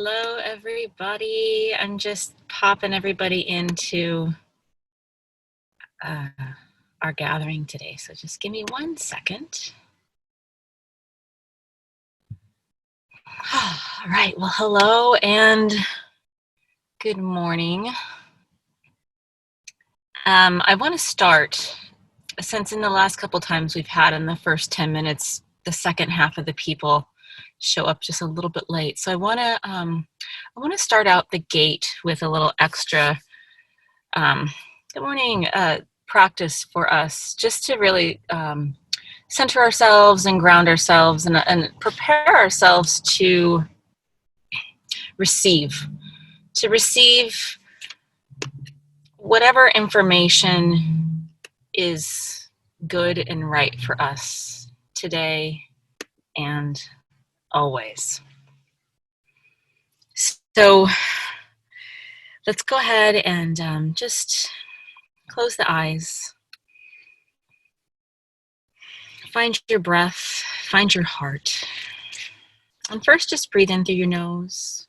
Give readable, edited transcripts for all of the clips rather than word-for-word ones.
Hello, everybody. I'm just popping everybody into uh, our gathering today. So just give me 1 second. All right. Well, hello and good morning. I want to start, since in the last couple times we've had in the first 10 minutes, the second half of the people show up just a little bit late. So I want to start out the gate with a little extra good morning practice for us, just to really center ourselves and ground ourselves and prepare ourselves to receive whatever information is good and right for us today and always. So let's go ahead and just close the eyes. Find your breath, find your heart. And first, just breathe in through your nose.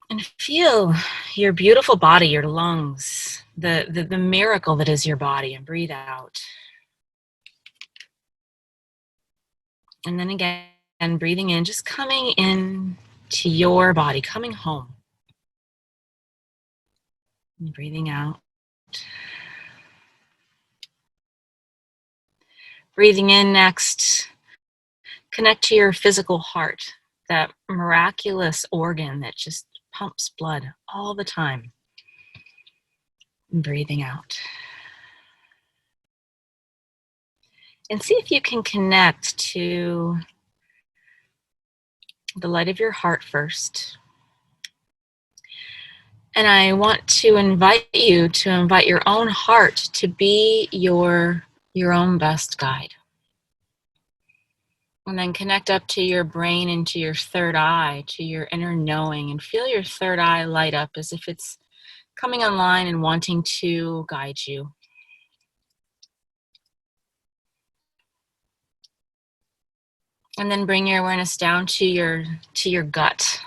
And feel your beautiful body, your lungs, the miracle that is your body, and breathe out. And then again, breathing in, just coming in to your body, coming home. And breathing out. Breathing in next, connect to your physical heart, that miraculous organ that just pumps blood all the time. And breathing out. And see if you can connect to the light of your heart first. And I want to invite you to invite your own heart to be your own best guide. And then connect up to your brain and to your third eye, to your inner knowing, and feel your third eye light up as if it's coming online and wanting to guide you. And then bring your awareness down to your gut.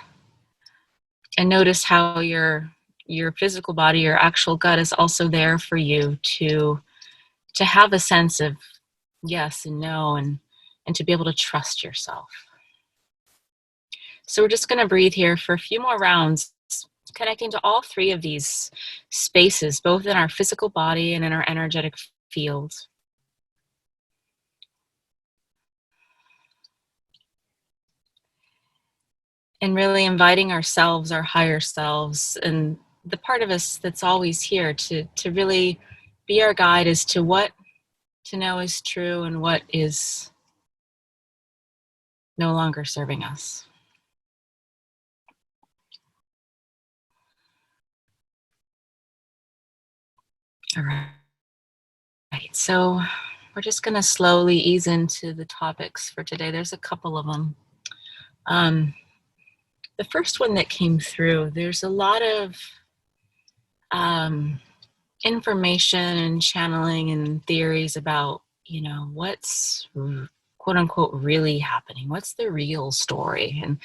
And notice how your physical body, your actual gut, is also there for you to have a sense of yes and no, and to be able to trust yourself. So we're just going to breathe here for a few more rounds, connecting to all three of these spaces, both in our physical body and in our energetic field. And really inviting ourselves, our higher selves, and the part of us that's always here to really be our guide as to what to know is true and what is no longer serving us. All right. So we're just going to slowly ease into the topics for today. There's a couple of them. The first one that came through, there's a lot of information and channeling and theories about, what's quote unquote really happening. What's the real story? And,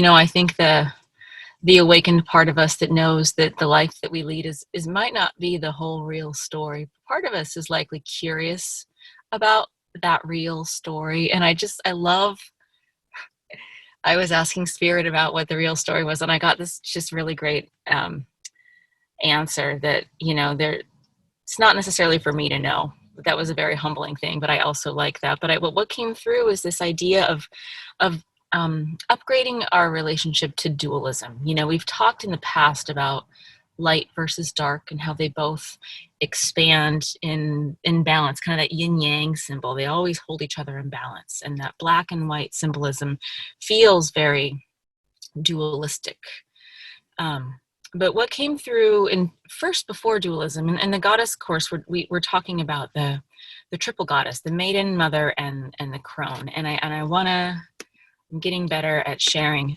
I think the awakened part of us that knows that the life that we lead is might not be the whole real story. Part of us is likely curious about that real story. And I was asking Spirit about what the real story was, and I got this just really great answer that, it's not necessarily for me to know. That was a very humbling thing, but I also like that. But what came through is this idea of upgrading our relationship to dualism. We've talked in the past about light versus dark and how they both expand in balance, kind of that yin yang symbol. They always hold each other in balance, and that black and white symbolism feels very dualistic. But what came through first before dualism, and the goddess course, we're talking about the triple goddess, the maiden, mother, and the crone. And I'm getting better at sharing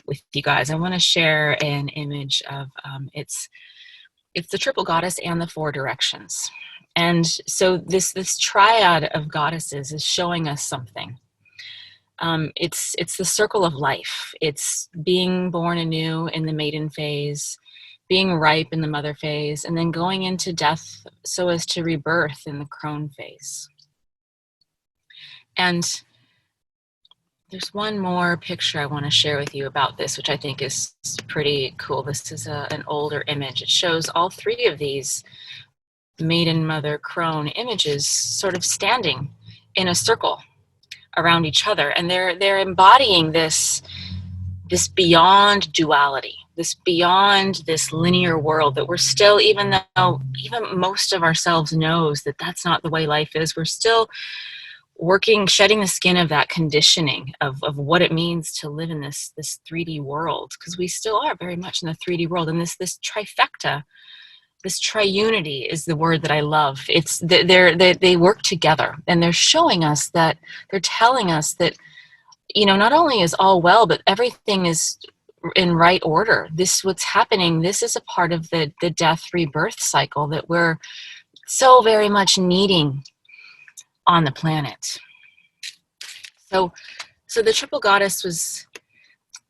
with you guys. I want to share an image of it's the triple goddess and the four directions. And so this triad of goddesses is showing us something. It's the circle of life. It's being born anew in the maiden phase, being ripe in the mother phase, and then going into death so as to rebirth in the crone phase. And there's one more picture I want to share with you about this, which I think is pretty cool. This is an older image. It shows all three of these maiden, mother, crone images sort of standing in a circle around each other, and they're embodying this beyond duality, this beyond this linear world that we're still, even though even most of ourselves knows that that's not the way life is, we're still working, shedding the skin of that conditioning of what it means to live in this 3D world, because we still are very much in the 3D world. And this trifecta, this triunity is the word that I love. It's they work together, and they're showing us that, they're telling us that, not only is all well, but everything is in right order. What's happening, this is a part of the death rebirth cycle that we're so very much needing on the planet. So the triple goddess was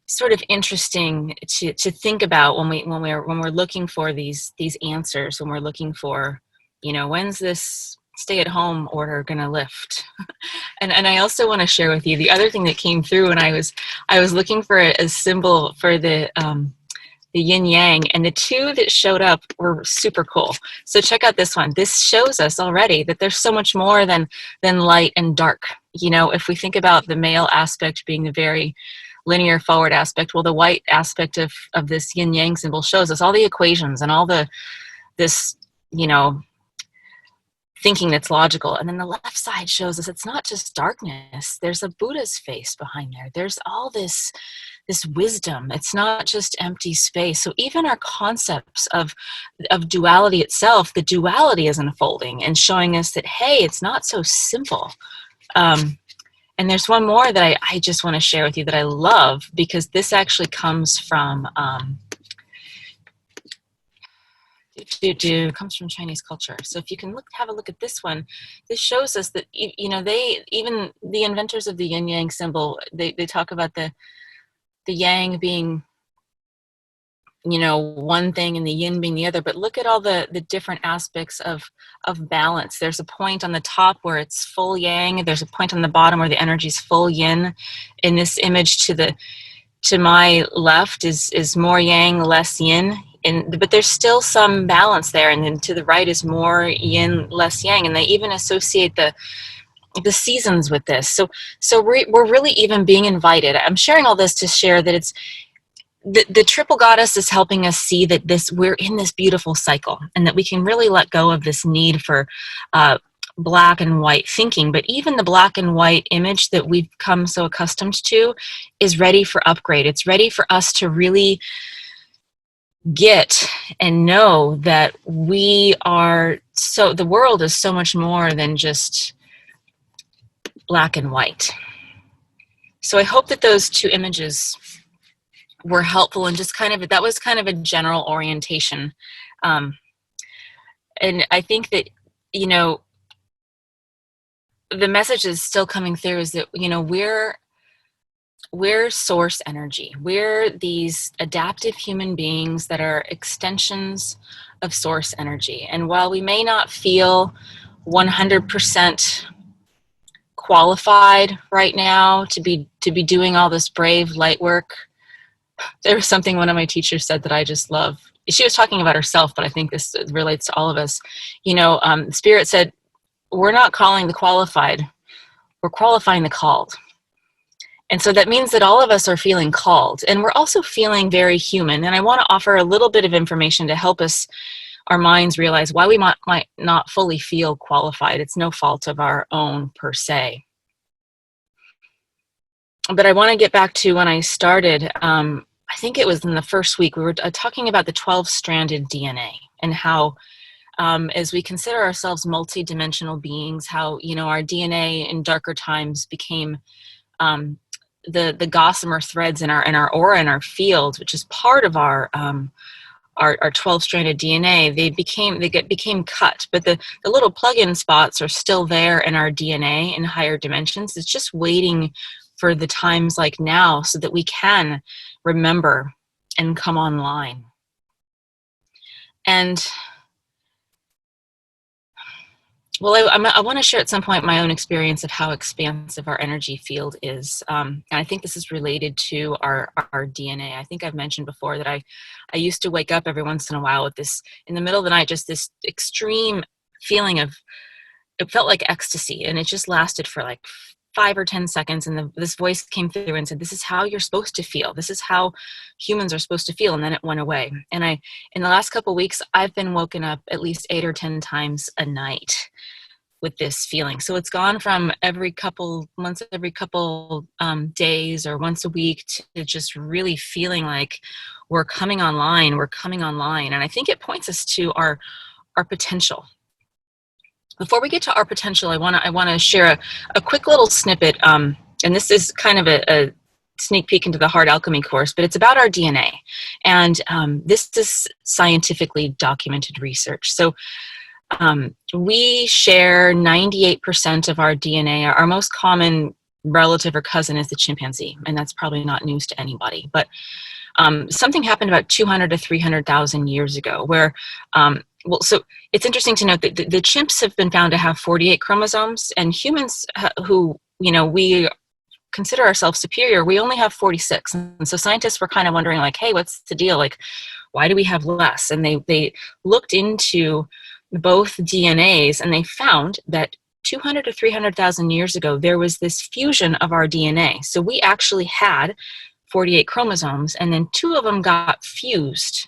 sort of interesting to think about when we're looking for these answers, when we're looking for, when's this stay-at-home order gonna lift? and I also want to share with you the other thing that came through when I was looking for a symbol for the yin yang, and the two that showed up were super cool. So check out this one. This shows us already that there's so much more than light and dark. If we think about the male aspect being the very linear forward aspect, well, the white aspect of this yin yang symbol shows us all the equations and all this thinking that's logical. And then the left side shows us it's not just darkness. There's a Buddha's face behind there. There's all this wisdom. It's not just empty space. So even our concepts of duality itself, the duality is unfolding and showing us that, hey, it's not so simple. And there's one more that I just want to share with you that I love, because this actually comes from comes from Chinese culture. So if you can have a look at this one, this shows us that, even the inventors of the yin yang symbol, they talk about the yang being, one thing and the yin being the other, but look at all the different aspects of balance. There's a point on the top where it's full yang. There's a point on the bottom where the energy is full yin. In this image to my left is more yang, less yin. But there's still some balance there, and then to the right is more yin, less yang, and they even associate the seasons with this. So we're really even being invited. I'm sharing all this to share that it's the triple goddess is helping us see that we're in this beautiful cycle, and that we can really let go of this need for black and white thinking. But even the black and white image that we've come so accustomed to is ready for upgrade. It's ready for us to really get and know that the world is so much more than just black and white. So I hope that those two images were helpful, and just that was kind of a general orientation. And I think that, the message is still coming through is that, we're source energy. We're these adaptive human beings that are extensions of source energy. And while we may not feel 100% qualified right now to be doing all this brave light work, there was something one of my teachers said that I just love. She was talking about herself, but I think this relates to all of us. Spirit said, we're not calling the qualified, we're qualifying the called. And so that means that all of us are feeling called, and we're also feeling very human. And I want to offer a little bit of information to help our minds realize why we might not fully feel qualified. It's no fault of our own per se. But I want to get back to when I started. I think it was in the first week, we were talking about the 12-stranded DNA, and how as we consider ourselves multi-dimensional beings, how, our DNA in darker times became the gossamer threads in our aura, in our field, which is part of our 12-stranded DNA. They became cut, but the little plug-in spots are still there in our DNA in higher dimensions. It's just waiting for the times like now so that we can remember and come online. And well, I want to share at some point my own experience of how expansive our energy field is. And I think this is related to our DNA. I think I've mentioned before that I used to wake up every once in a while with this, in the middle of the night, just this extreme feeling of, it felt like ecstasy, and it just lasted for like 5 or 10 seconds. And this voice came through and said, this is how you're supposed to feel. This is how humans are supposed to feel. And then it went away. And in the last couple of weeks, I've been woken up at least 8 or 10 times a night with this feeling. So it's gone from every couple months, every couple days, or once a week, to just really feeling like we're coming online. And I think it points us to our potential. Before we get to our potential, I want to share a quick little snippet, and this is kind of a sneak peek into the Heart Alchemy course, but it's about our DNA, and this is scientifically documented research. So we share 98% of our DNA. Our most common relative or cousin is the chimpanzee, and that's probably not news to anybody. But something happened about 200 to 300,000 years ago where, so it's interesting to note that the chimps have been found to have 48 chromosomes, and humans who, we consider ourselves superior, we only have 46. And so scientists were kind of wondering, like, hey, what's the deal? Like, why do we have less? And they looked into both DNAs, and they found that 200 to 300,000 years ago, there was this fusion of our DNA. So we actually had 48 chromosomes, and then 2 of them got fused.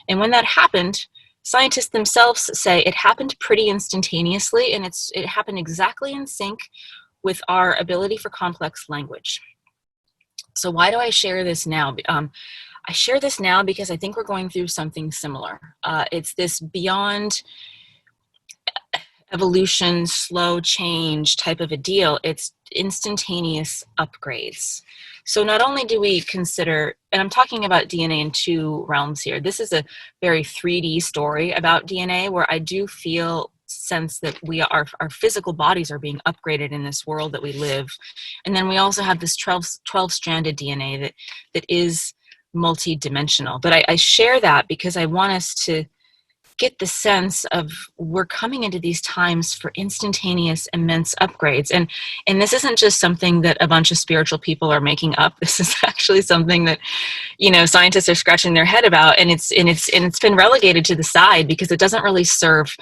And when that happened, scientists themselves say it happened pretty instantaneously, and it happened exactly in sync with our ability for complex language. So why do I share this now? I share this now because I think we're going through something similar. It's this beyond evolution, slow change type of a deal. It's instantaneous upgrades. So not only do we consider, and I'm talking about DNA in 2 realms here. This is a very 3D story about DNA where I do sense that our physical bodies are being upgraded in this world that we live. And then we also have this 12-stranded DNA that is multi-dimensional. But I share that because I want us to get the sense of we're coming into these times for instantaneous, immense upgrades. And this isn't just something that a bunch of spiritual people are making up. This is actually something that, scientists are scratching their head about, and it's been relegated to the side because it doesn't really serve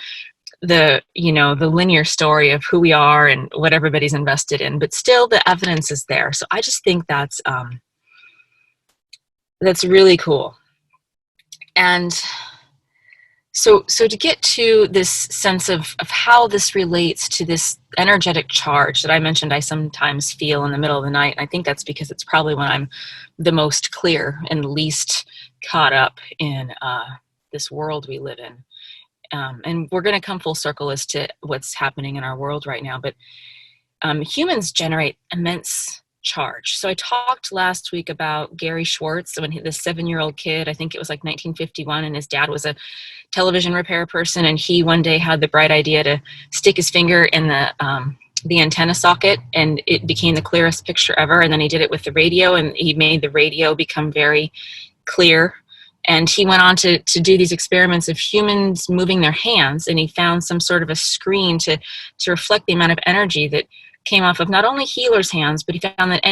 the linear story of who we are and what everybody's invested in. But still, the evidence is there. So I just think that's really cool. And So to get to this sense of how this relates to this energetic charge that I mentioned I sometimes feel in the middle of the night, and I think that's because it's probably when I'm the most clear and least caught up in this world we live in. And we're going to come full circle as to what's happening in our world right now. But humans generate immense charge. So I talked last week about Gary Schwartz, when the 7-year-old kid, I think it was like 1951, and his dad was a television repair person, and he one day had the bright idea to stick his finger in the antenna socket, and it became the clearest picture ever. And then he did it with the radio, and he made the radio become very clear. And he went on to do these experiments of humans moving their hands, and he found some sort of a screen to reflect the amount of energy that came off of not only healers' hands, but he found that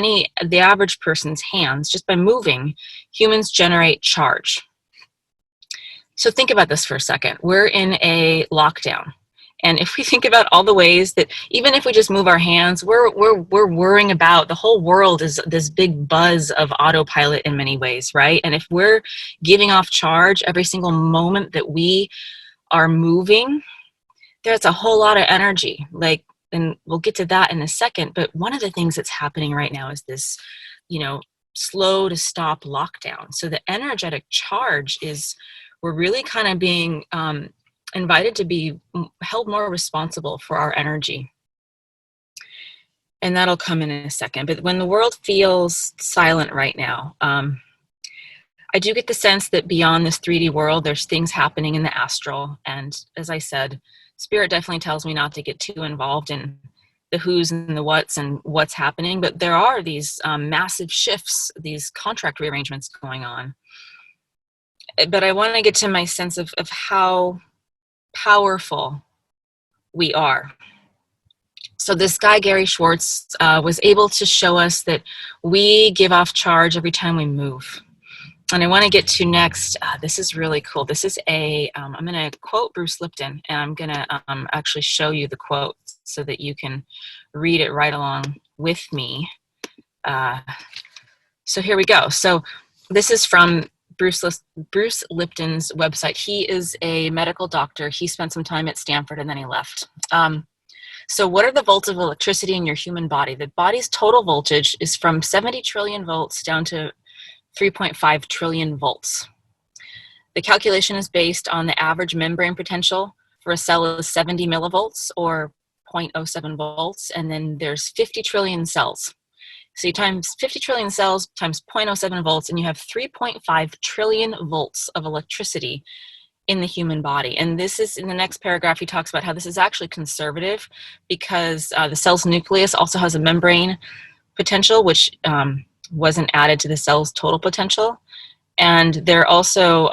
the average person's hands, just by moving, humans generate charge. So think about this for a second. We're in a lockdown. And if we think about all the ways that, even if we just move our hands, we're worrying about, the whole world is this big buzz of autopilot in many ways, right? And if we're giving off charge every single moment that we are moving, there's a whole lot of energy. And we'll get to that in a second. But one of the things that's happening right now is this, slow to stop lockdown. So the energetic charge we're really kind of being invited to be held more responsible for our energy. And that'll come in a second. But when the world feels silent right now, I do get the sense that beyond this 3D world, there's things happening in the astral. And as I said, Spirit definitely tells me not to get too involved in the who's and the what's and what's happening, but there are these massive shifts, these contract rearrangements going on. But I want to get to my sense of how powerful we are. So this guy, Gary Schwartz, was able to show us that we give off charge every time we move. And I want to get to next, this is really cool. This is I'm going to quote Bruce Lipton, and I'm going to actually show you the quote so that you can read it right along with me. So here we go. So this is from Bruce Lipton's website. He is a medical doctor. He spent some time at Stanford and then he left. So what are the volts of electricity in your human body? The body's total voltage is from 70 trillion volts down to 3.5 trillion volts. The calculation is based on the average membrane potential for a cell is 70 millivolts or 0.07 volts, and then there's 50 trillion cells. So you times 50 trillion cells times 0.07 volts, and you have 3.5 trillion volts of electricity in the human body. And this is, in the next paragraph, he talks about how this is actually conservative because the cell's nucleus also has a membrane potential, which wasn't added to the cell's total potential. And they're also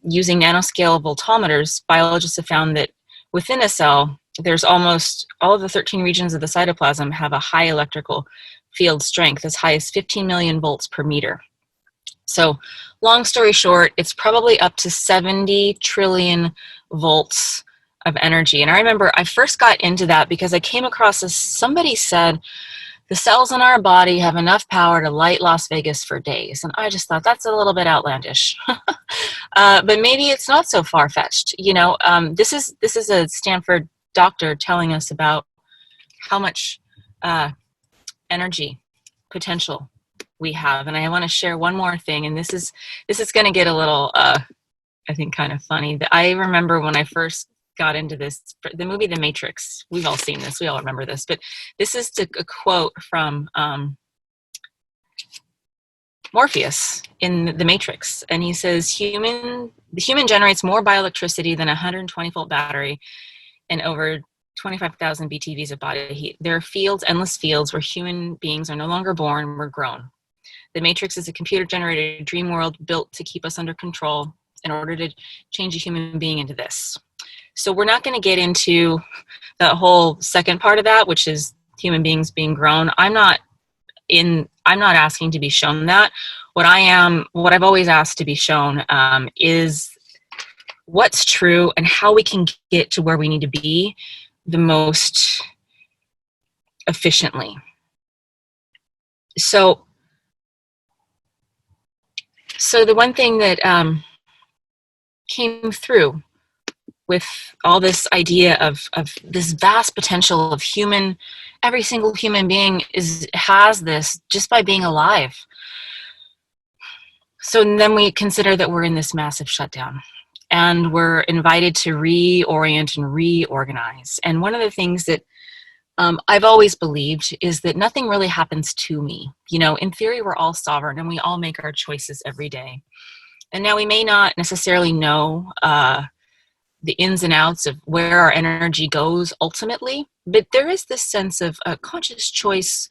using nanoscale voltmeters. Biologists have found that within a cell, there's almost all of the 13 regions of the cytoplasm have a high electrical field strength, as high as 15 million volts per meter. So long story short, it's probably up to 70 trillion volts of energy. And I remember I first got into that because I came across this, somebody said, the cells in our body have enough power to light Las Vegas for days. And I just thought that's a little bit outlandish. But maybe it's not so far-fetched. You know, this is a Stanford doctor telling us about how much energy potential we have. And I want to share one more thing. And this is going to get a little, I think, kind of funny. I remember when I first got into this, the movie The Matrix. We've all seen this. We all remember this. But this is a quote from Morpheus in The Matrix. And he says, the human generates more bioelectricity than a 120-volt battery and over 25,000 BTVs of body heat. There are fields, endless fields, where human beings are no longer born, we're grown. The Matrix is a computer-generated dream world built to keep us under control in order to change a human being into this. So we're not going to get into the whole second part of that, which is human beings being grown. I'm not asking to be shown that. What I've always asked to be shown is what's true and how we can get to where we need to be the most efficiently. So the one thing that came through with all this idea of this vast potential of every single human being has this just by being alive. So then we consider that we're in this massive shutdown and we're invited to reorient and reorganize. And one of the things that I've always believed is that nothing really happens to me. You know, in theory, we're all sovereign and we all make our choices every day. And now we may not necessarily know the ins and outs of where our energy goes ultimately, but there is this sense of a conscious choice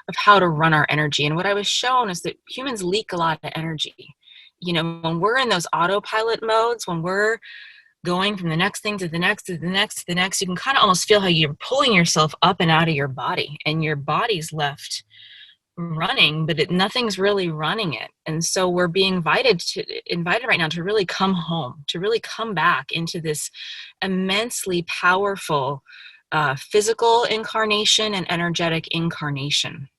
of how to run our energy. And what I was shown is that humans leak a lot of energy. You know, when we're in those autopilot modes, when we're going from the next thing to the next, to the next, to the next, you can kind of almost feel how you're pulling yourself up and out of your body, and your body's left running, but nothing's really running it. And so we're being invited right now to really come home, to really come back into this immensely powerful physical incarnation and energetic incarnation.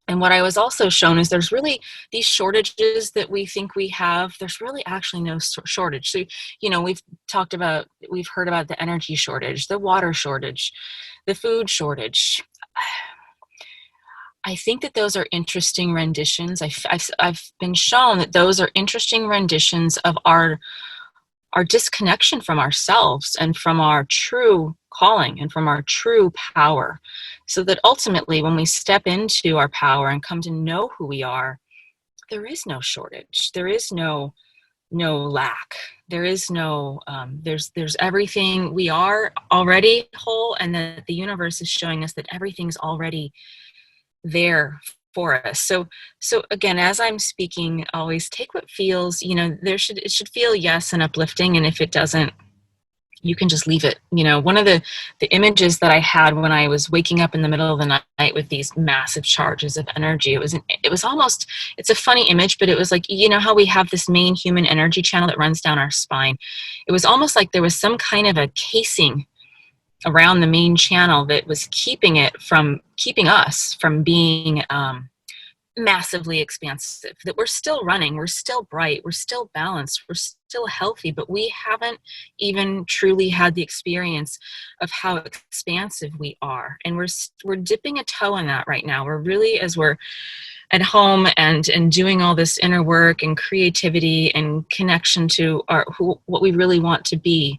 And what I was also shown is there's really these shortages that we think we have. There's really actually no shortage. So, you know, we've heard about the energy shortage, the water shortage, the food shortage. I think that those are interesting renditions. I've been shown that those are interesting renditions of our disconnection from ourselves and from our true calling and from our true power. So that ultimately, when we step into our power and come to know who we are, there is no shortage. There is no no lack. There is no there's everything. We are already whole, and that the universe is showing us that everything's already there for us. So again, as I'm speaking, always take what feels, it should feel yes and uplifting, and if it doesn't, you can just leave it. One of the images that I had when I was waking up in the middle of the night with these massive charges of energy, it was almost, it's a funny image, but it was like, how we have this main human energy channel that runs down our spine. It was almost like there was some kind of a casing around the main channel that was keeping us from being massively expansive, that we're still running, we're still bright, we're still balanced, we're still healthy, but we haven't even truly had the experience of how expansive we are. And we're dipping a toe in that right now. We're really, as we're at home and doing all this inner work and creativity and connection to what we really want to be,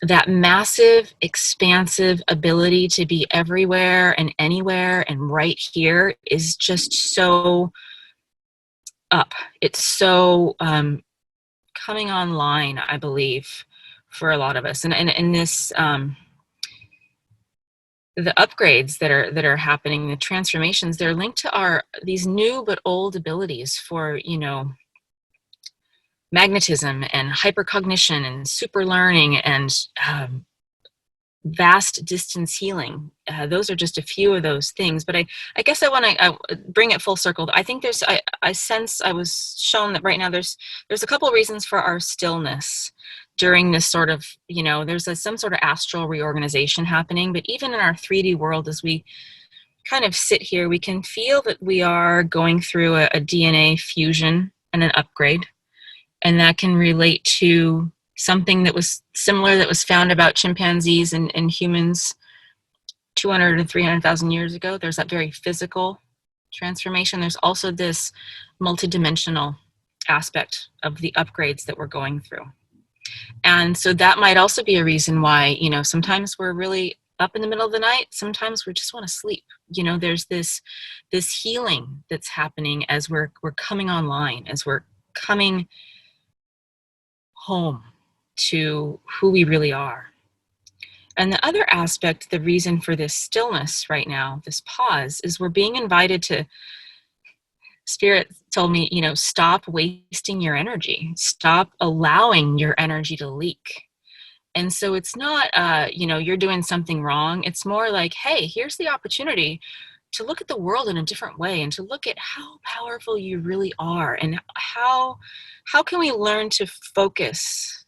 that massive, expansive ability to be everywhere and anywhere and right here is just so up. It's so coming online, I believe, for a lot of us. And this, the upgrades that are happening, the transformations, they're linked to these new but old abilities for, magnetism and hypercognition and super learning and vast distance healing. Those are just a few of those things, but I guess I want to bring it full circle. I think I sense, I was shown that right now there's a couple of reasons for our stillness during this sort of, there's some sort of astral reorganization happening, but even in our 3D world, as we kind of sit here, we can feel that we are going through a DNA fusion and an upgrade. And that can relate to something that was similar that was found about chimpanzees and humans 200 to 300,000 years ago. There's that very physical transformation. There's also this multidimensional aspect of the upgrades that we're going through. And so that might also be a reason why, sometimes we're really up in the middle of the night. Sometimes we just want to sleep. There's this healing that's happening as we're coming online, as we're coming home to who we really are. And the other aspect, the reason for this stillness right now, this pause, is we're being invited to, Spirit told me, stop wasting your energy, stop allowing your energy to leak. And so it's not, you're doing something wrong. It's more like, hey, here's the opportunity to look at the world in a different way and to look at how powerful you really are, and how can we learn to focus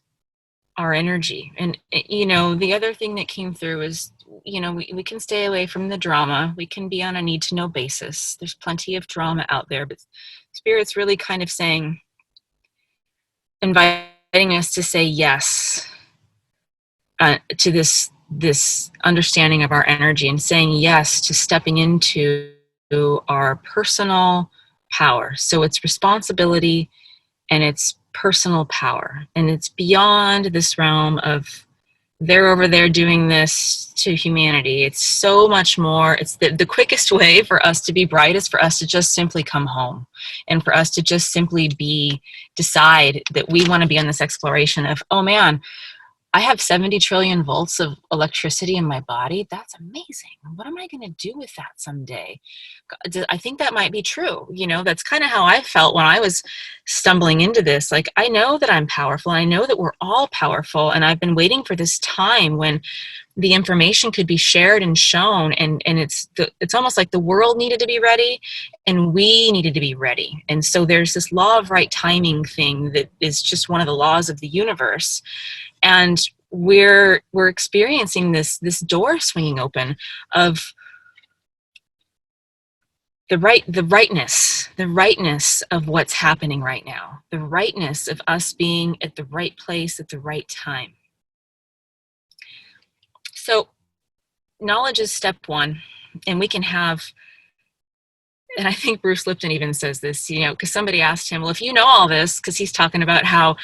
our energy. And the other thing that came through is, we can stay away from the drama. We can be on a need to know basis. There's plenty of drama out there, but Spirit's really kind of inviting us to say yes to this understanding of our energy, and saying yes to stepping into our personal power. So it's responsibility and it's personal power, and it's beyond this realm of they're over there doing this to humanity. It's so much more. It's the quickest way for us to be bright is for us to just simply come home, and for us to just simply decide that we want to be on this exploration of, oh man, I have 70 trillion volts of electricity in my body. That's amazing. What am I going to do with that someday? I think that might be true. That's kind of how I felt when I was stumbling into this. Like, I know that I'm powerful. I know that we're all powerful. And I've been waiting for this time when the information could be shared and shown. And it's almost like the world needed to be ready and we needed to be ready. And so there's this law of right timing thing that is just one of the laws of the universe. And we're experiencing this door swinging open of the rightness of what's happening right now, the rightness of us being at the right place at the right time. So knowledge is step one, and we can have, and I think Bruce Lipton even says this, because somebody asked him, well, if you know all this, because he's talking about how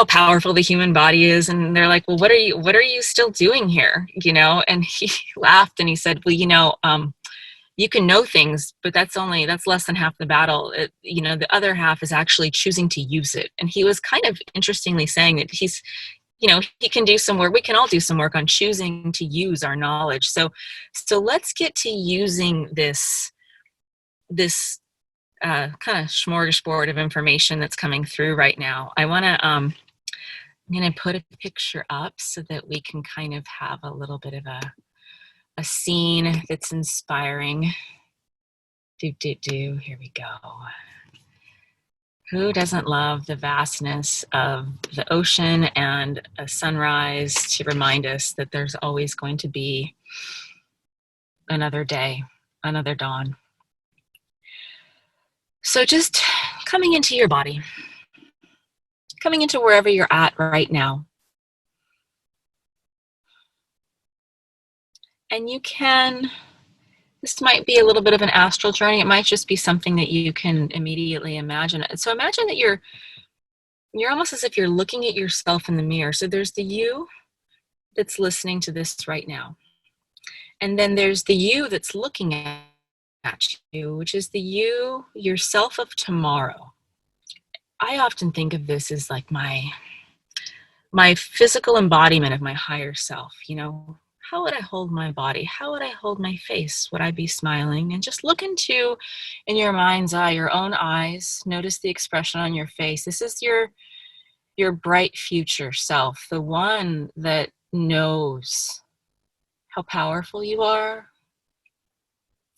powerful the human body is, and they're like, well, what are you still doing here? And he laughed and he said, well, you can know things, but that's less than half the battle. The other half is actually choosing to use it. And he was kind of interestingly saying that he can do some work. We can all do some work on choosing to use our knowledge. So let's get to using this kind of smorgasbord of information that's coming through right now. I'm going to put a picture up so that we can kind of have a little bit of a scene that's inspiring. Here we go. Who doesn't love the vastness of the ocean and a sunrise to remind us that there's always going to be another day, another dawn? So just coming into your body, coming into wherever you're at right now. And this might be a little bit of an astral journey. It might just be something that you can immediately imagine. So imagine that you're almost as if you're looking at yourself in the mirror. So there's the you that's listening to this right now. And then there's the you that's looking at you, which is the you, yourself of tomorrow. I often think of this as like my physical embodiment of my higher self. How would I hold my body? How would I hold my face? Would I be smiling? And just look into, in your mind's eye, your own eyes. Notice the expression on your face. This is your bright future self, the one that knows how powerful you are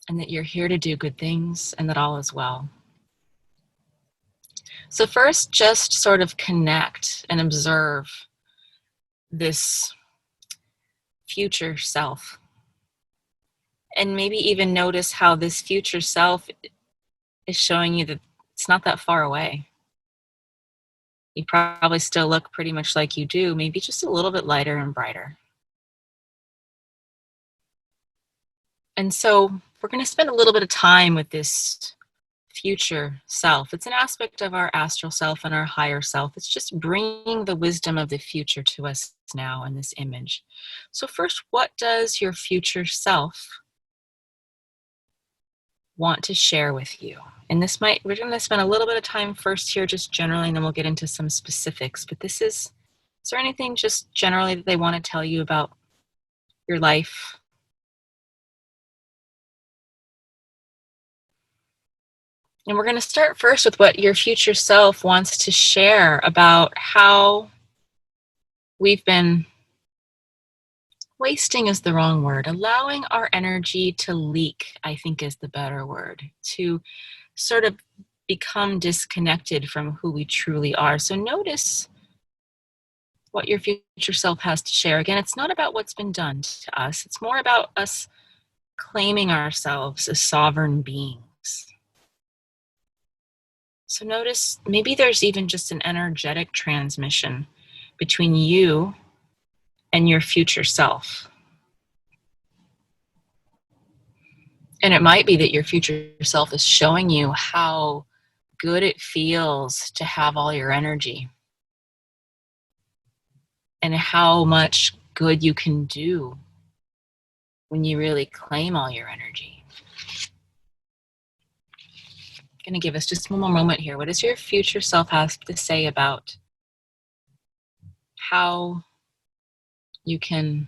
and that you're here to do good things and that all is well. So first, just sort of connect and observe this future self. And maybe even notice how this future self is showing you that it's not that far away. You probably still look pretty much like you do, maybe just a little bit lighter and brighter. And so we're going to spend a little bit of time with this future self. It's an aspect of our astral self and our higher self. It's just bringing the wisdom of the future to us now in this image. So first, what does your future self want to share with you? And we're going to spend a little bit of time first here just generally, and then we'll get into some specifics. But is there anything just generally that they want to tell you about your life? And we're going to start first with what your future self wants to share about how we've been wasting is the wrong word. Allowing our energy to leak, I think, is the better word. To sort of become disconnected from who we truly are. So notice what your future self has to share. Again, it's not about what's been done to us. It's more about us claiming ourselves as sovereign beings. So notice maybe there's even just an energetic transmission between you and your future self. And it might be that your future self is showing you how good it feels to have all your energy and how much good you can do when you really claim all your energy. I'm going to give us just one more moment here. What does your future self have to say about how you can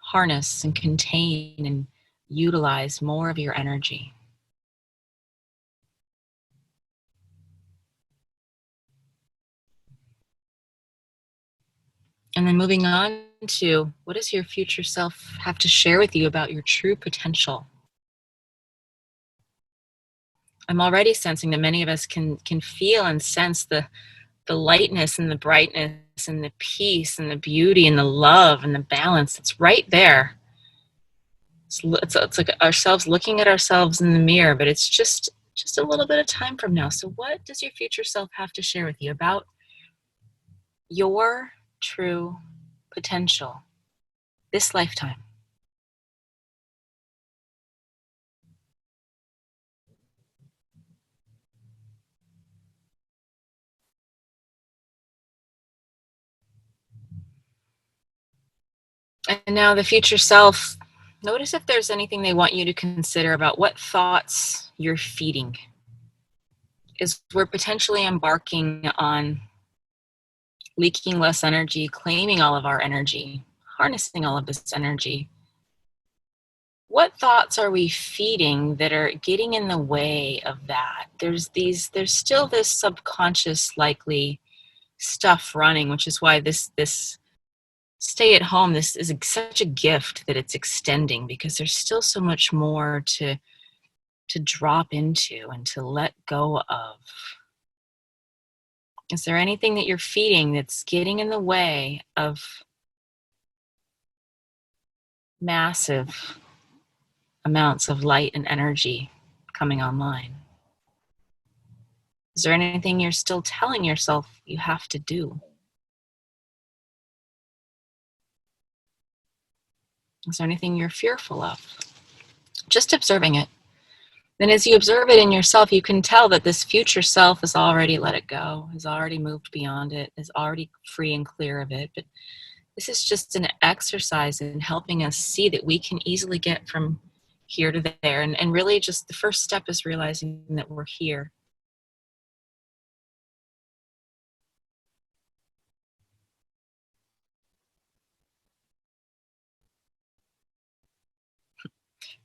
harness and contain and utilize more of your energy? And then moving on to what does your future self have to share with you about your true potential? I'm already sensing that many of us can feel and sense the lightness and the brightness and the peace and the beauty and the love and the balance that's right there. It's like ourselves looking at ourselves in the mirror, but it's just a little bit of time from now. So what does your future self have to share with you about your true potential this lifetime? And now the future self Notice if there's anything they want you to consider about what thoughts you're feeding. Is we're potentially embarking on leaking less energy, claiming all of our energy, harnessing all of this energy. What thoughts are we feeding that are getting in the way of that? There's still this subconscious likely stuff running, which is why this stay at home, this is such a gift that it's extending, because there's still so much more to drop into and to let go of. Is there anything that you're feeding that's getting in the way of massive amounts of light and energy coming online? Is there anything you're still telling yourself you have to do? Is there anything you're fearful of? Just observing it. Then as you observe it in yourself, you can tell that this future self has already let it go, has already moved beyond it, is already free and clear of it. But this is just an exercise in helping us see that we can easily get from here to there. And really just the first step is realizing that we're here.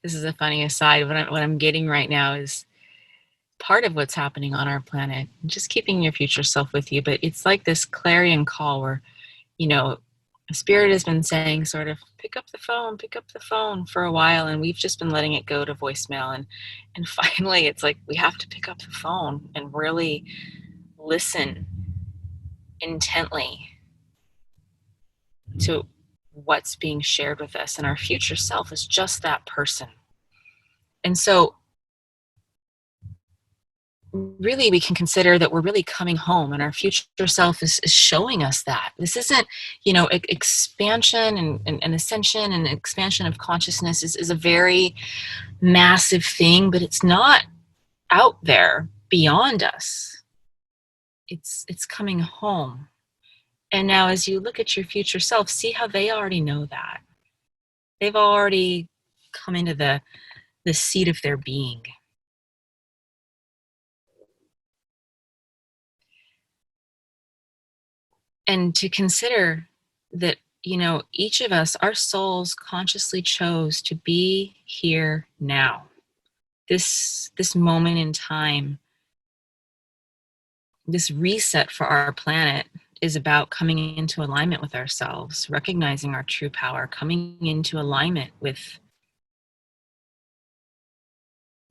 This is a funny aside. What I'm getting right now is part of what's happening on our planet. Just keeping your future self with you, but it's like this clarion call where, you know, Spirit has been saying sort of pick up the phone for a while, and we've just been letting it go to voicemail, and finally it's like we have to pick up the phone and really listen intently to what's being shared with us, and our future self is just that person. And so really we can consider that we're really coming home, and our future self is showing us that this isn't, expansion and ascension and expansion of consciousness is a very massive thing, but it's not out there beyond us. It's coming home. And now as you look at your future self, see how they already know that. They've already come into the seat of their being. And to consider that, each of us, our souls consciously chose to be here now. This moment in time, this reset for our planet is about coming into alignment with ourselves, recognizing our true power, coming into alignment with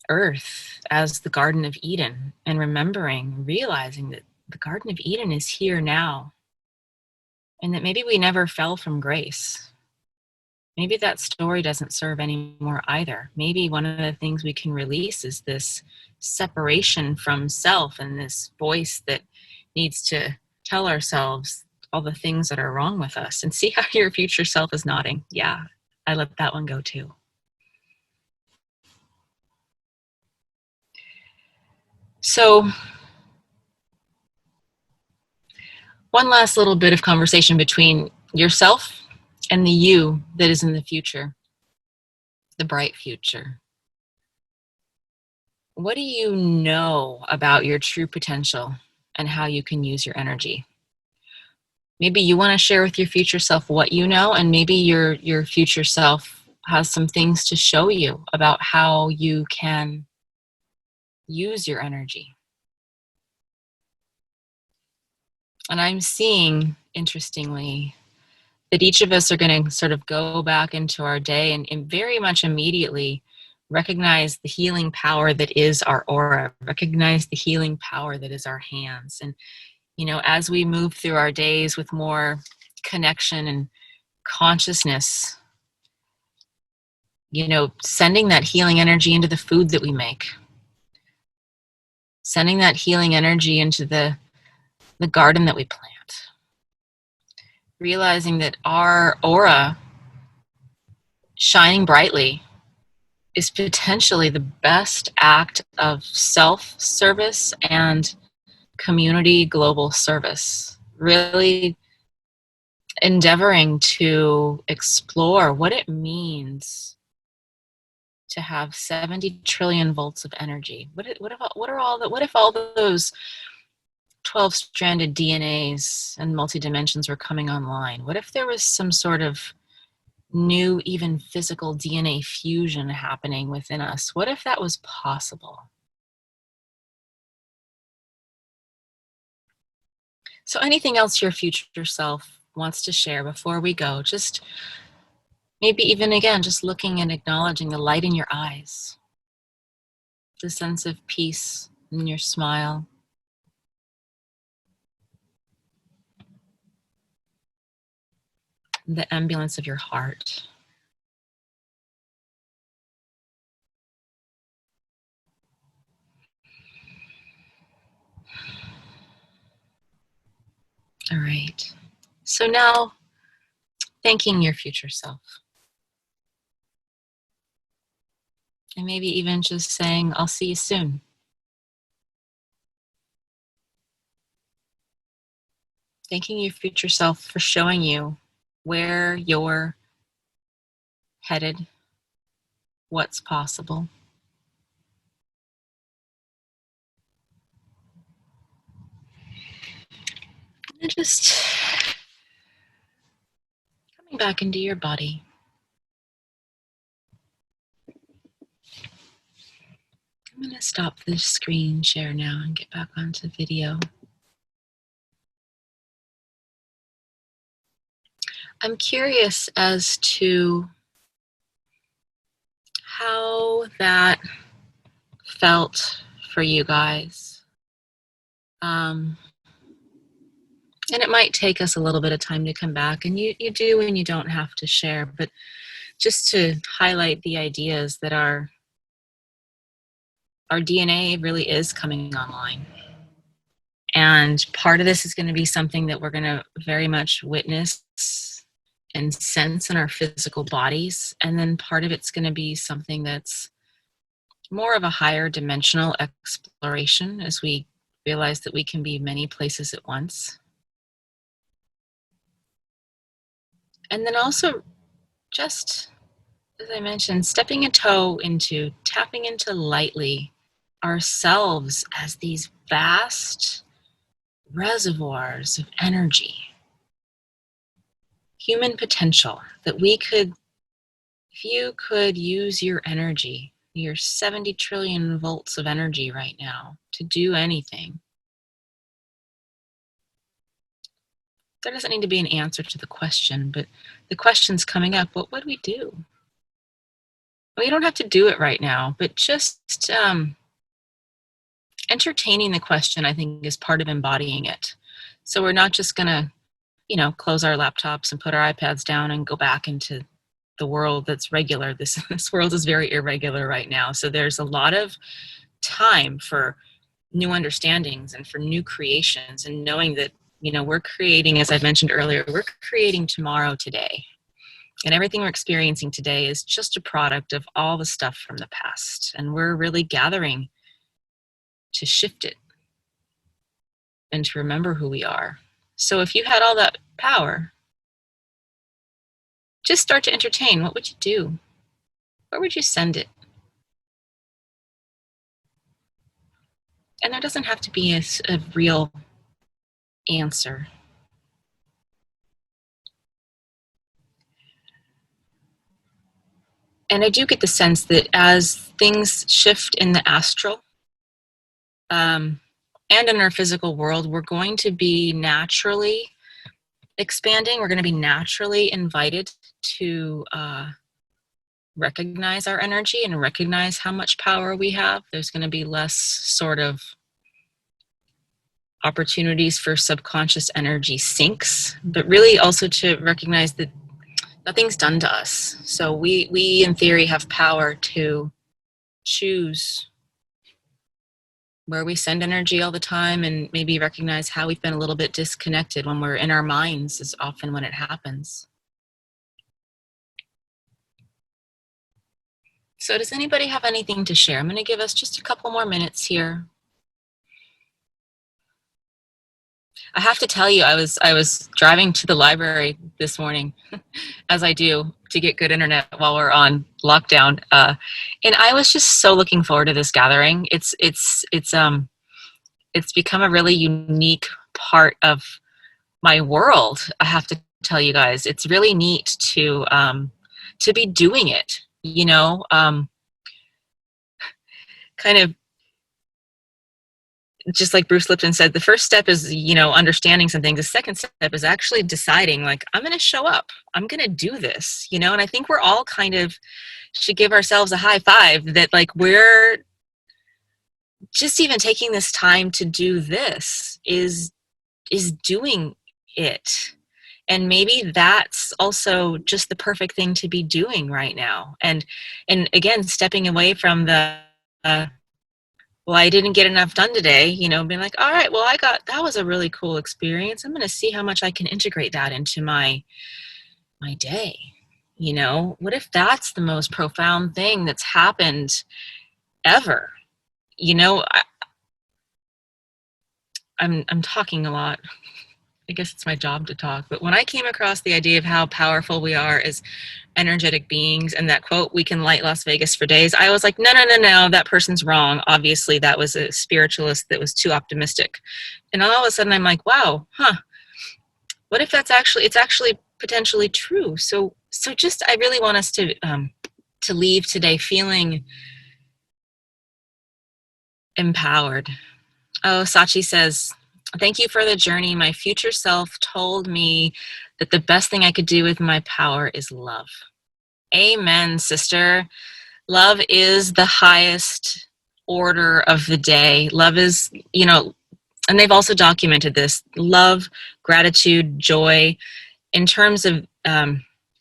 Earth as the Garden of Eden, and realizing that the Garden of Eden is here now, and that maybe we never fell from grace. Maybe that story doesn't serve anymore either. Maybe one of the things we can release is this separation from self and this voice that needs to tell ourselves all the things that are wrong with us. And see how your future self is nodding. Yeah, I let that one go too. So one last little bit of conversation between yourself and the you that is in the future, the bright future. What do you know about your true potential and how you can use your energy? Maybe you want to share with your future self what you know, and maybe your future self has some things to show you about how you can use your energy. And I'm seeing, interestingly, that each of us are going to sort of go back into our day and very much immediately recognize the healing power that is our aura, recognize the healing power that is our hands. And, as we move through our days with more connection and consciousness, sending that healing energy into the food that we make, sending that healing energy into the garden that we plant, realizing that our aura shining brightly is potentially the best act of self-service and community global service. Really endeavoring to explore what it means to have 70 trillion volts of energy? What if all those 12-stranded DNAs and multi-dimensions were coming online? What if there was some sort of new, even physical DNA fusion happening within us? What if that was possible? So anything else your future self wants to share before we go? Just maybe even again, just looking and acknowledging the light in your eyes, the sense of peace in your smile, the ambulance of your heart. All right. So now, thanking your future self. And maybe even just saying, I'll see you soon. Thanking your future self for showing you where you're headed, what's possible. And just coming back into your body. I'm going to stop the screen share now and get back onto video. I'm curious as to how that felt for you guys. And it might take us a little bit of time to come back, and you do and you don't have to share, but just to highlight the ideas that our DNA really is coming online. And part of this is going to be something that we're going to very much witness and sense in our physical bodies. And then part of it's going to be something that's more of a higher dimensional exploration as we realize that we can be many places at once. And then also just, as I mentioned, stepping a toe into, tapping into lightly ourselves as these vast reservoirs of energy, human potential, that we could, if you could use your energy, your 70 trillion volts of energy right now to do anything, there doesn't need to be an answer to the question, but the question's coming up, what would we do? Well, you don't have to do it right now, but just entertaining the question, I think, is part of embodying it. So we're not just going to, close our laptops and put our iPads down and go back into the world that's regular. This world is very irregular right now. So there's a lot of time for new understandings and for new creations, and knowing that, we're creating, as I mentioned earlier, we're creating tomorrow today. And everything we're experiencing today is just a product of all the stuff from the past. And we're really gathering to shift it and to remember who we are. So if you had all that power, just start to entertain. What would you do? Where would you send it? And there doesn't have to be a real answer. And I do get the sense that as things shift in the astral, and in our physical world, we're going to be naturally expanding. We're going to be naturally invited to recognize our energy and recognize how much power we have. There's going to be less sort of opportunities for subconscious energy sinks, but really also to recognize that nothing's done to us. So we in theory have power to choose where we send energy all the time, and maybe recognize how we've been a little bit disconnected when we're in our minds is often when it happens. So does anybody have anything to share? I'm going to give us just a couple more minutes here. I have to tell you, I was driving to the library this morning, as I do, to get good internet while we're on lockdown. And I was just so looking forward to this gathering. It's become a really unique part of my world. I have to tell you guys, it's really neat to be doing it. Kind of just like Bruce Lipton said, the first step is, understanding something. The second step is actually deciding, like, I'm going to show up. I'm going to do this, and I think we're all kind of should give ourselves a high five that, like, we're just even taking this time to do this is doing it. And maybe that's also just the perfect thing to be doing right now. And again, stepping away from the well, I didn't get enough done today, being like, all right, well, that was a really cool experience. I'm going to see how much I can integrate that into my day. What if that's the most profound thing that's happened ever? I'm talking a lot. I guess it's my job to talk. But when I came across the idea of how powerful we are as energetic beings, and that quote, we can light Las Vegas for days, I was like, no, that person's wrong. Obviously, that was a spiritualist that was too optimistic. And all of a sudden, I'm like, wow, what if it's actually potentially true? So just, I really want us to leave today feeling empowered. Oh, Sachi says, thank you for the journey. My future self told me that the best thing I could do with my power is love. Amen, sister. Love is the highest order of the day. Love is, and they've also documented this, love, gratitude, joy. In terms of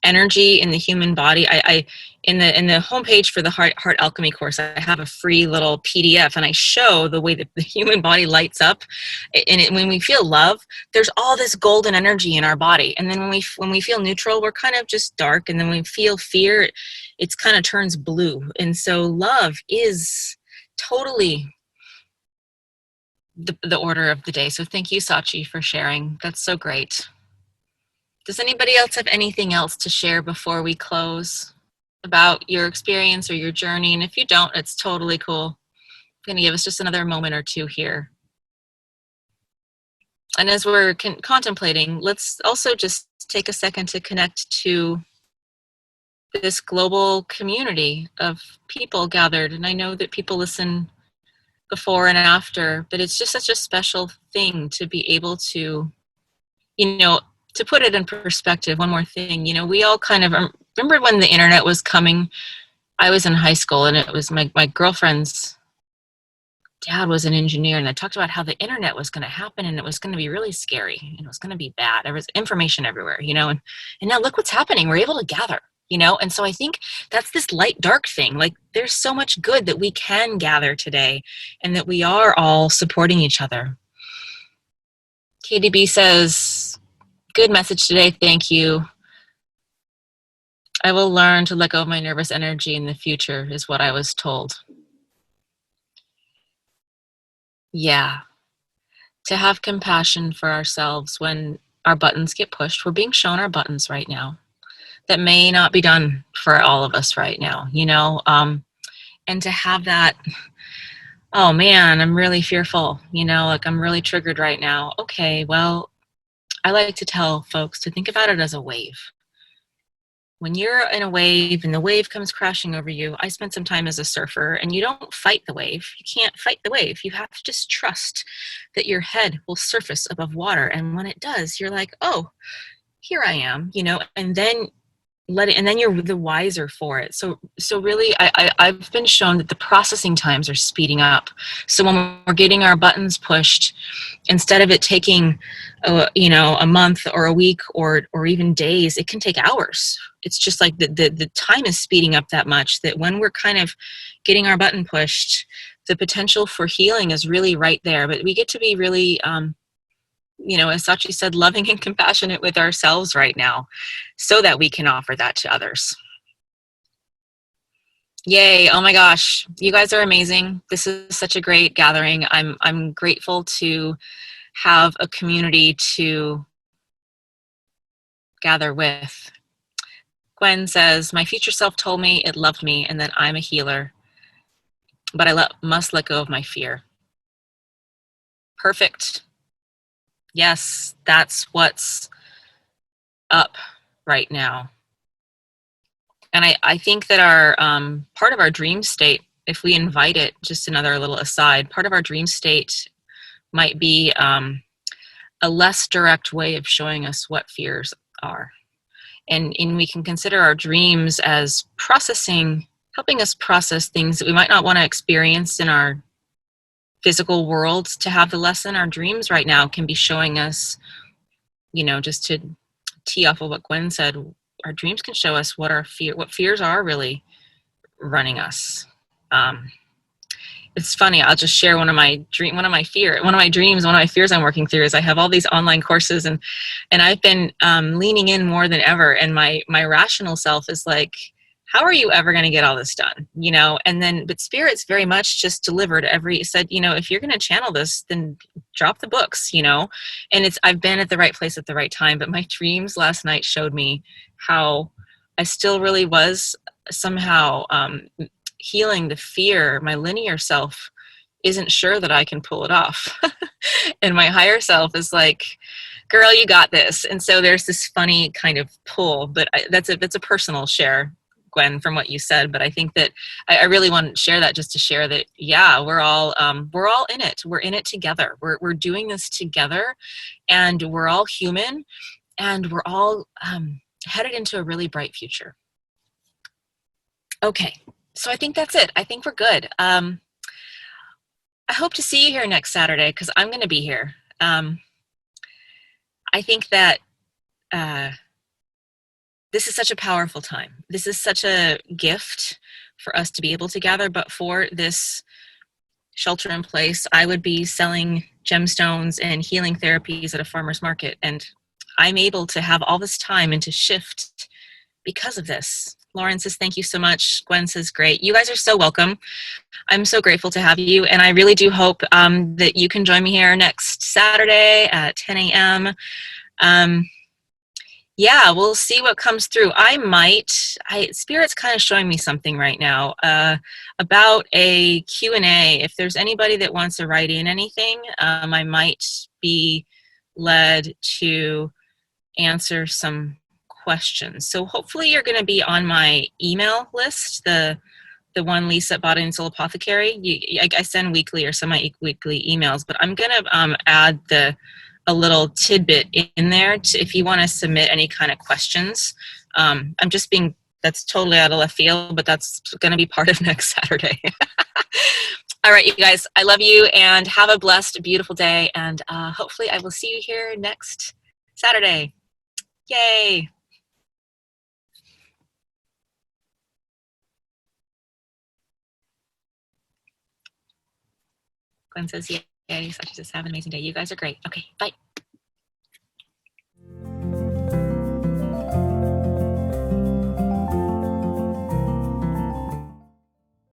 energy in the human body, I in the homepage for the Heart Alchemy course, I have a free little PDF, and I show the way that the human body lights up. And when we feel love, there's all this golden energy in our body, and then when we feel neutral, we're kind of just dark, and then when we feel fear, it's kind of turns blue. And so love is totally the order of the day. So thank you, Sachi, for sharing. That's so great. Does anybody else have anything else to share before we close about your experience or your journey? And if you don't, it's totally cool. I'm going to give us just another moment or two here. And as we're contemplating, let's also just take a second to connect to this global community of people gathered. And I know that people listen before and after, but it's just such a special thing to be able to, to put it in perspective, one more thing, we all kind of remember when the internet was coming. I was in high school, and it was my girlfriend's dad was an engineer, and I talked about how the internet was going to happen, and it was going to be really scary, and it was going to be bad. There was information everywhere, and now look what's happening. We're able to gather, and so I think that's this light dark thing. Like, there's so much good that we can gather today, and that we are all supporting each other. KDB says, good message today. Thank you. I will learn to let go of my nervous energy in the future, is what I was told. Yeah. To have compassion for ourselves when our buttons get pushed. We're being shown our buttons right now. That may not be done for all of us right now, and to have that, oh man, I'm really fearful, like I'm really triggered right now. Okay, well, I like to tell folks to think about it as a wave. When you're in a wave and the wave comes crashing over you, I spent some time as a surfer, and you don't fight the wave. You can't fight the wave. You have to just trust that your head will surface above water. And when it does, you're like, oh, here I am, and then let it, and then you're the wiser for it. So really, I've been shown that the processing times are speeding up. So when we're getting our buttons pushed, instead of it taking, a month or a week or even days, it can take hours. It's just like the time is speeding up that much that when we're kind of getting our button pushed, the potential for healing is really right there. But we get to be really, as Sachi said, loving and compassionate with ourselves right now, so that we can offer that to others. Yay. Oh my gosh. You guys are amazing. This is such a great gathering. I'm grateful to have a community to gather with. Gwen says, my future self told me it loved me and that I'm a healer, but I must let go of my fear. Perfect. Yes, that's what's up right now. And I think that our part of our dream state, if we invite it, just another little aside, part of our dream state might be a less direct way of showing us what fears are. And we can consider our dreams as processing, helping us process things that we might not want to experience in our physical world to have the lesson. Our dreams right now can be showing us, you know, just to tee off of what Gwen said, our dreams can show us what what fears are really running us. It's funny, I'll just share one of my dreams, one of my fears I'm working through is I have all these online courses, and I've been leaning in more than ever, and my rational self is like, how are you ever going to get all this done, you know? And then, but Spirit's very much just delivered said, you know, if you're going to channel this, then drop the books, you know? And I've been at the right place at the right time, but my dreams last night showed me how I still really was somehow healing the fear. My linear self isn't sure that I can pull it off. And my higher self is like, girl, you got this. And so there's this funny kind of pull, but that's a personal share, Gwen, from what you said. But I think that I really want to share that, just to share that, yeah, we're all in it. We're in it together. We're doing this together, and we're all human, and we're all headed into a really bright future. Okay, so I think that's it. I think we're good. I hope to see you here next Saturday, because I'm going to be here. I think that this is such a powerful time. This is such a gift for us to be able to gather. But for this shelter in place, I would be selling gemstones and healing therapies at a farmer's market. And I'm able to have all this time and to shift because of this. Lauren says, thank you so much. Gwen says, great. You guys are so welcome. I'm so grateful to have you. And I really do hope that you can join me here next Saturday at 10 a.m. Yeah, we'll see what comes through. Spirit's kind of showing me something right now about a Q&A. If there's anybody that wants to write in anything, I might be led to answer some questions. So hopefully you're going to be on my email list, the one Lisa at Body and Soul Apothecary. I send weekly or semi-weekly emails, but I'm going to add a little tidbit in there if you want to submit any kind of questions. That's totally out of left field, but that's going to be part of next Saturday. All right, you guys, I love you, and have a blessed, beautiful day. And hopefully I will see you here next Saturday. Yay. Gwen says, yay. So just have an amazing day. You guys are great. Okay, bye.